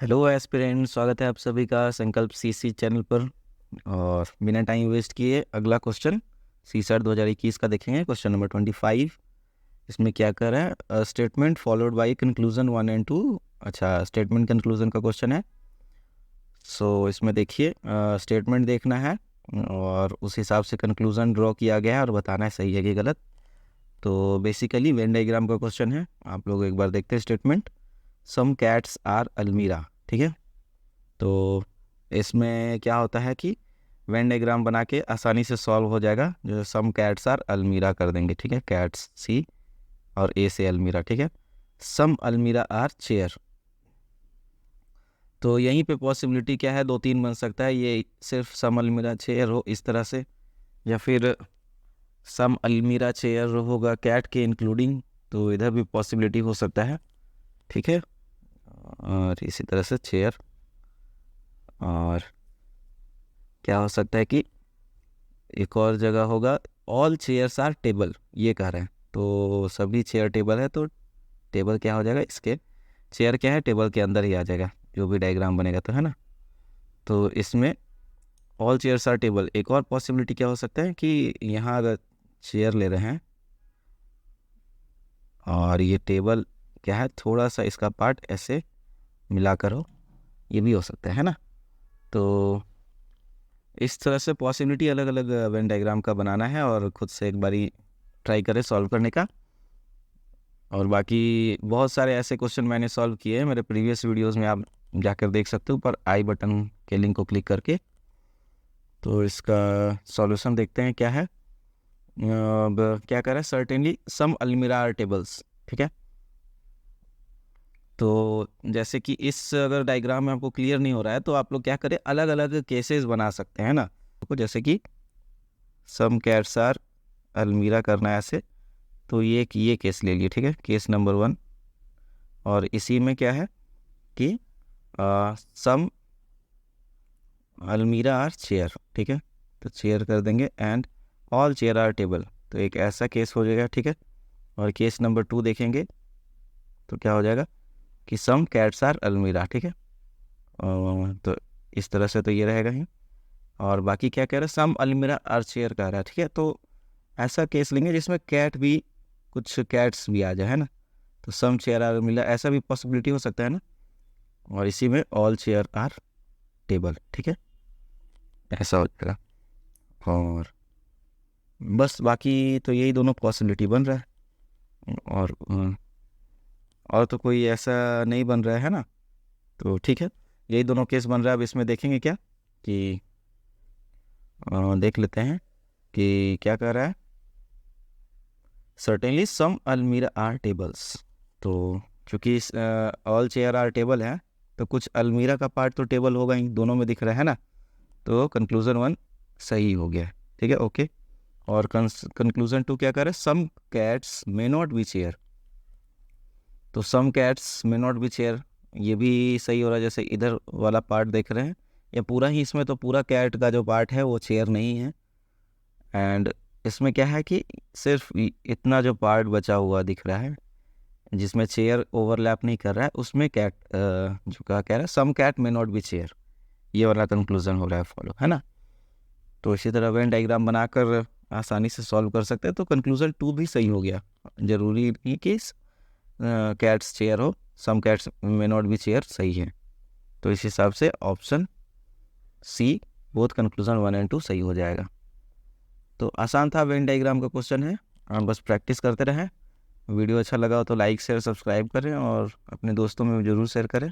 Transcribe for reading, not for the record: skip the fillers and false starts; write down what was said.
Hello aspirant, स्वागत है आप सभी का संकल्प सीसी चैनल पर। और बिना टाइम वेस्ट किए अगला क्वेश्चन सीसैट 2021 का देखेंगे। Question number 25। इसमें क्या कर रहा है, statement followed by conclusion 1 and 2। अच्छा, स्टेटमेंट कंक्लूजन का क्वेश्चन है। सो इसमें देखिए, स्टेटमेंट देखना है और उस हिसाब से कंक्लूजन ड्रॉ किया गया है और बताना है सही है कि गलत। तो बेसिकली वेन डायग्राम का क्वेश्चन है। आप लोग एक बार देखते हैं स्टेटमेंट। सम कैट्स आर अलमीरा, ठीक है। तो इसमें क्या होता है कि वेन डायग्राम बना के आसानी से सॉल्व हो जाएगा। जो सम कैट्स आर अलमीरा कर देंगे, ठीक है। कैट्स सी और ए से अलमीरा, ठीक है। सम अलमीरा आर चेयर। तो यहीं पे पॉसिबिलिटी क्या है, दो तीन बन सकता है। ये सिर्फ सम अलमीरा चेयर हो इस तरह से, या फिर सम अलमीरा चेयर होगा कैट के इंक्लूडिंग। तो इधर भी पॉसिबिलिटी हो सकता है, ठीक है। और इसी तरह से चेयर, और क्या हो सकता है कि एक और जगह होगा ऑल चेयर्स आर टेबल, ये कह रहे हैं। तो सभी चेयर टेबल है, तो टेबल क्या हो जाएगा, इसके चेयर क्या है, टेबल के अंदर ही आ जाएगा जो भी डायग्राम बनेगा, तो है ना। तो इसमें ऑल चेयर्स आर टेबल। एक और पॉसिबिलिटी क्या हो सकता है कि यहाँ अगर चेयर ले रहे हैं और ये टेबल क्या है, थोड़ा सा इसका पार्ट ऐसे मिलाकर हो, ये भी हो सकता है ना। तो इस तरह से पॉसिबिलिटी अलग अलग वेन डायग्राम का बनाना है और ख़ुद से एक बारी ट्राई करें सॉल्व करने का। और बाकी बहुत सारे ऐसे क्वेश्चन मैंने सॉल्व किए हैं मेरे प्रीवियस वीडियोस में, आप जाकर देख सकते हो ऊपर आई बटन के लिंक को क्लिक करके। तो इसका सॉल्यूशन देखते हैं क्या है। अब क्या करें, सर्टेनली सम अलमीरा आर टेबल्स, ठीक है। तो जैसे कि इस अगर डायग्राम में आपको क्लियर नहीं हो रहा है तो आप लोग क्या करें, अलग अलग केसेस बना सकते हैं ना। तो जैसे कि सम कैट्स आर अलमीरा करना है ऐसे, तो ये केस ले लिए, ठीक है, केस नंबर 1। और इसी में क्या है कि सम अलमीरा आर चेयर, ठीक है। तो चेयर कर देंगे and all chair are table, तो एक ऐसा केस हो जाएगा, ठीक है। और केस नंबर 2 देखेंगे तो क्या हो जाएगा कि सम कैट्स आर अलमीरा, ठीक है। तो इस तरह से तो ये रहेगा ही। और बाकी क्या कह रहा है, सम अलमीरा आर चेयर कह रहा है, ठीक है। तो ऐसा केस लेंगे जिसमें कैट भी, कुछ कैट्स भी आ जाए, है ना। तो सम चेयर आर अलमीरा, ऐसा भी पॉसिबिलिटी हो सकता है ना। और इसी में ऑल चेयर आर टेबल, ठीक है, ऐसा हो जाएगा। और बस बाकी तो यही दोनों पॉसिबिलिटी बन रहा है। और तो कोई ऐसा नहीं बन रहा है ना। तो ठीक है, यही दोनों केस बन रहा है। अब इसमें देखेंगे क्या कि देख लेते हैं कि क्या कर रहा है। सर्टेनली सम अलमीरा आर टेबल्स, तो चूँकि ऑल चेयर आर टेबल है तो कुछ अलमीरा का पार्ट तो टेबल होगा ही, दोनों में दिख रहा है ना। तो कंक्लूजन 1 सही हो गया, ठीक है, ओके। और कंक्लूजन 2 क्या कर रहा है, some cats may not be chair. तो some cats may not be chair, ये भी सही हो रहा है। जैसे इधर वाला पार्ट देख रहे हैं, या पूरा ही, इसमें तो पूरा कैट का जो पार्ट है वो चेयर नहीं है। एंड इसमें क्या है कि सिर्फ इतना जो पार्ट बचा हुआ दिख रहा है जिसमें चेयर ओवरलैप नहीं कर रहा है, उसमें कैट जो कह रहा है some cat may not be chair, ये वाला कंक्लूजन हो रहा है फॉलो, है ना। तो इसी तरह वेन डायग्राम बनाकर आसानी से सॉल्व कर सकते हैं। तो कंक्लूजन 2 भी सही हो गया। जरूरी नहीं कि कैट्स चेयर हो, some cats may not be chair सही है। तो इस हिसाब से option C both conclusion 1 and 2 सही हो जाएगा। तो आसान था, वेन डायग्राम का क्वेश्चन है, बस प्रैक्टिस करते रहें। वीडियो अच्छा लगा हो तो लाइक शेयर सब्सक्राइब करें और अपने दोस्तों में ज़रूर शेयर करें।